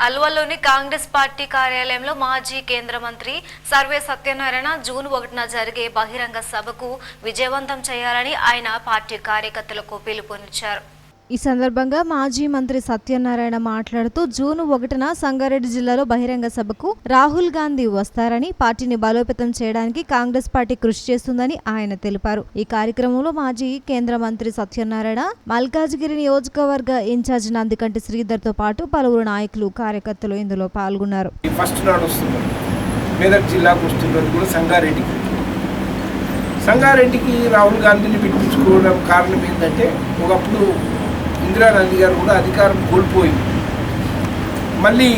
అల్వాల్లోని Congress party కార్యాలయంలో మాజీ కేంద్ర మంత్రి సర్వే సత్యనారాయణ జూన్ 1న జరిగే బహిరంగ సభకు విజయవంతం చేయాలని ఆయన పార్టీ కార్యకర్తలకు పిలుపునిచ్చారు. ఈ సందర్భంగా మాజీ మంత్రి సత్యనారాయణ మాట్లాడుతూ జూన్ 1న సంగారెడ్డి జిల్లాలో బహిరంగ సభకు రాహుల్ గాంధీ వస్తారని, పార్టీని బలోపేతం చేయడానికి కాంగ్రెస్ పార్టీ కృషి చేస్తుందని ఆయన తెలిపారు. ఈ కార్యక్రమంలో మాజీ కేంద్ర మంత్రి సత్యనారాయణ, మల్కాజ్గిరి నియోజకవర్గ ఇన్ఛార్జ్ నందికంటి శ్రీధర్ తో పాటు పలువురు నాయకులు, కార్యకర్తలు ఇందులో పాల్గొన్నారు. సంగారెడ్డికి రాహుల్ గాంధీని పిలిపించుకోవడం కారణం ఏంటంటే, ఒకప్పుడు ఇందిరాగాంధీ గారు కూడా అధికారం కోల్పోయి మళ్ళీ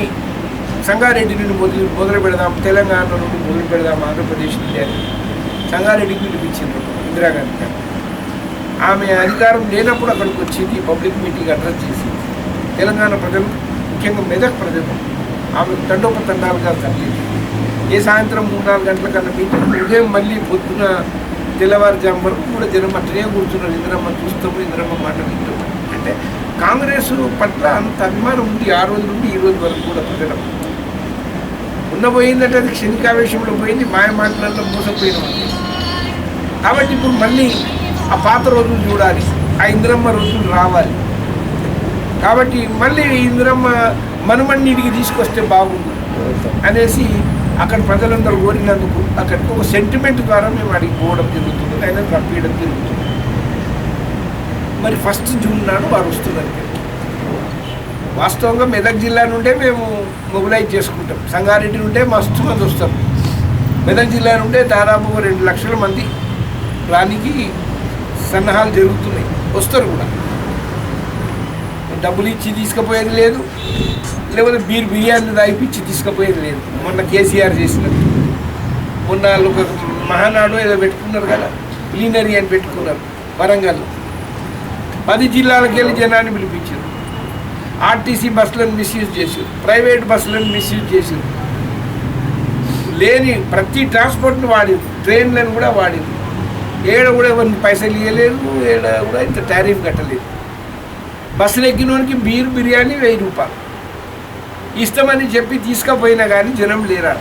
సంగారెడ్డి నుండి మొదలు పెడదాం, తెలంగాణ నుండి మొదలు పెడదాం, ఆంధ్రప్రదేశ్ నుండి అని సంగారెడ్డికి పిలిపించింది ఇందిరాగాంధీ గారు. ఆమె అధికారం లేనప్పుడు అక్కడికి వచ్చింది, పబ్లిక్ మీటింగ్ అడ్రస్ చేసి తెలంగాణ ప్రజలు, ముఖ్యంగా మెదక్ ప్రజలు ఆమె తండోపతండాలుగా తరలేదు. ఏ సాయంత్రం 3-4 గంటల కన్నా మీటింగ్, ఉదయం మళ్ళీ పొద్దున తెల్లవారుజాము వరకు కూడా జనం అట్లనే కూర్చున్నారు. ఇందిరమ్మ చూస్తాము, ఇందిరమ్మ మాట వింటాము. అంటే కాంగ్రెస్ పట్ల అంత అభిమానం ఉంది ఆ రోజు నుండి ఈ రోజు వరకు కూడా ప్రజలకు. ఉన్నపోయిందంటే అది క్షణికావేశంలో పోయింది, మాయ మాటలలో మోసపోయిన ఉంది. కాబట్టి ఇప్పుడు మళ్ళీ ఆ పాత రోజులు చూడాలి, ఆ ఇందిరమ్మ రోజులు రావాలి. కాబట్టి మళ్ళీ ఇందిరమ్మ మనుమన్నిటికి తీసుకొస్తే బాగుంది అనేసి అక్కడ ప్రజలందరూ కోరినందుకు అక్కడికి ఒక సెంటిమెంట్ ద్వారా మేము అడిగి పోవడం జరుగుతుంది, ఆయన పంపించడం జరుగుతుంది. మరి 1 జూన్ నాడు వారు వస్తున్నారు. వాస్తవంగా మెదక్ జిల్లా నుండే మేము మొబిలైజ్ చేసుకుంటాం. సంగారెడ్డి నుండే మస్తు మంది వస్తారు. మెదక్ జిల్లా నుండే దాదాపు 2 లక్షల మంది రానికి సన్నాహాలు జరుగుతున్నాయి, వస్తారు కూడా. డబ్బులు ఇచ్చి తీసుకుపోయేది లేదు, లేకపోతే బిర్యానీ తాగిపించి తీసుకుపోయేది లేదు. మొన్న కేసీఆర్ చేసినట్టు మొన్న ఒక మహానాడు ఏదో పెట్టుకున్నారు కదా, ప్లీనరీ అని పెట్టుకున్నారు వరంగల్లో. 10 జిల్లాలకు వెళ్ళి జనాన్ని పిలిపించారు. ఆర్టీసీ బస్సులను మిస్యూజ్ చేశారు, ప్రైవేట్ బస్సులను మిస్యూజ్ చేశారు. లేని ప్రతి ట్రాన్స్పోర్ట్ను వాడింది, ట్రైన్లను కూడా వాడింది. ఏడ కూడా ఎవరిని పైసలు ఇవ్వలేదు, ఏడ కూడా ఇంత టారిఫ్ కట్టలేదు. బస్సులు ఎక్కిన వానికి బిర్యానీ 1000 రూపాయలు ఇష్టమని చెప్పి తీసుకుపోయినా కానీ జనం లేరా.